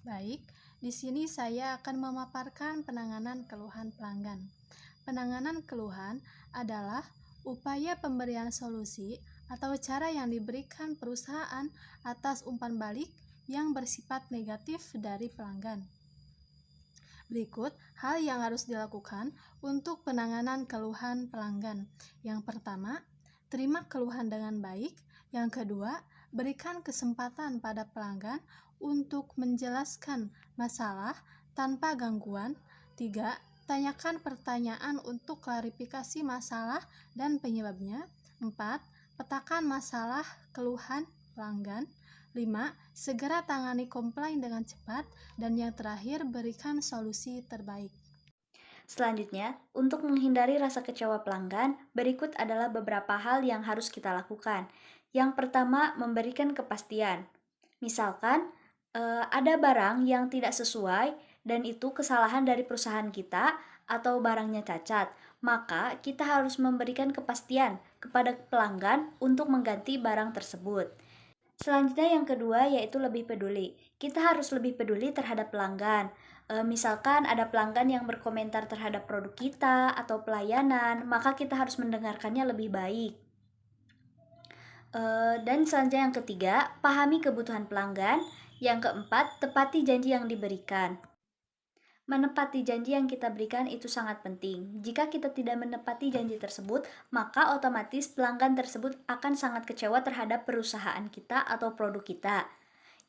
Baik, di sini saya akan memaparkan penanganan keluhan pelanggan. Penanganan keluhan adalah upaya pemberian solusi atau cara yang diberikan perusahaan atas umpan balik yang bersifat negatif dari pelanggan. Berikut hal yang harus dilakukan untuk penanganan keluhan pelanggan. Yang pertama, terima keluhan dengan baik. Yang kedua, berikan kesempatan pada pelanggan untuk menjelaskan masalah tanpa gangguan. 3. Tanyakan pertanyaan untuk klarifikasi masalah dan penyebabnya. 4. Petakan masalah keluhan pelanggan. 5. Segera tangani komplain dengan cepat. Dan yang terakhir, berikan solusi terbaik. Selanjutnya, untuk menghindari rasa kecewa pelanggan, berikut adalah beberapa hal yang harus kita lakukan. Yang pertama, memberikan kepastian. Misalkan, ada barang yang tidak sesuai dan itu kesalahan dari perusahaan kita atau barangnya cacat, maka kita harus memberikan kepastian kepada pelanggan untuk mengganti barang tersebut. Selanjutnya yang kedua yaitu lebih peduli. Kita harus lebih peduli terhadap pelanggan. Misalkan ada pelanggan yang berkomentar terhadap produk kita atau pelayanan, maka kita harus mendengarkannya lebih baik. Dan selanjutnya yang ketiga, pahami kebutuhan pelanggan. Yang keempat, tepati janji yang diberikan. Menepati janji yang kita berikan itu sangat penting. Jika kita tidak menepati janji tersebut, maka otomatis pelanggan tersebut akan sangat kecewa terhadap perusahaan kita atau produk kita.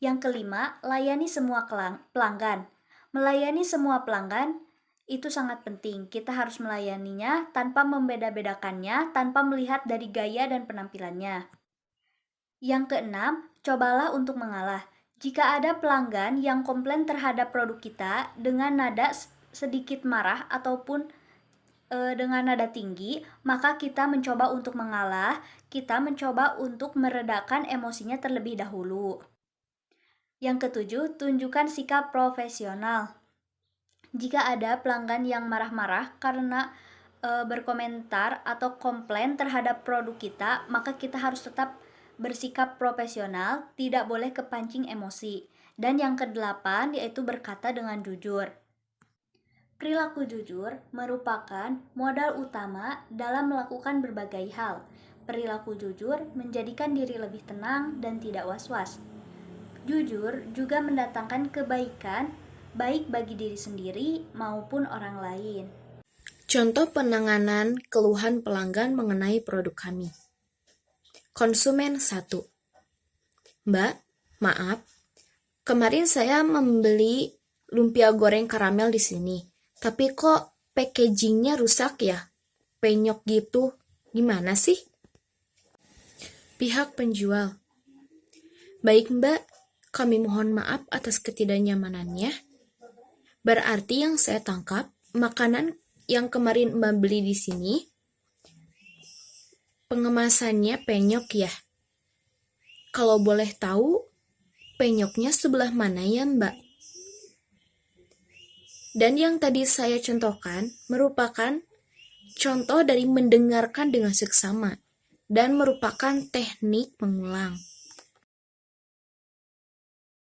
Yang kelima, layani semua pelanggan. Melayani semua pelanggan itu sangat penting. Kita harus melayaninya tanpa membeda-bedakannya, tanpa melihat dari gaya dan penampilannya. Yang keenam, cobalah untuk mengalah. Jika ada pelanggan yang komplain terhadap produk kita dengan nada sedikit marah ataupun dengan nada tinggi, maka kita mencoba untuk mengalah, kita mencoba untuk meredakan emosinya terlebih dahulu. Yang ketujuh, tunjukkan sikap profesional. Jika ada pelanggan yang marah-marah karena berkomentar atau komplain terhadap produk kita, maka kita harus tetap bersikap profesional, tidak boleh kepancing emosi. Dan yang kedelapan yaitu berkata dengan jujur. Perilaku jujur merupakan modal utama dalam melakukan berbagai hal. Perilaku jujur menjadikan diri lebih tenang dan tidak was-was. Jujur juga mendatangkan kebaikan, baik bagi diri sendiri maupun orang lain. Contoh penanganan keluhan pelanggan mengenai produk kami. Konsumen 1. Mbak, maaf, kemarin saya membeli lumpia goreng karamel di sini, tapi kok packagingnya rusak ya? Penyok gitu, gimana sih? Pihak penjual. Baik Mbak, kami mohon maaf atas ketidaknyamanannya. Berarti yang saya tangkap, makanan yang kemarin Mbak beli di sini, pengemasannya penyok ya? Kalau boleh tahu, penyoknya sebelah mana ya Mbak? Dan yang tadi saya contohkan merupakan contoh dari mendengarkan dengan seksama dan merupakan teknik mengulang.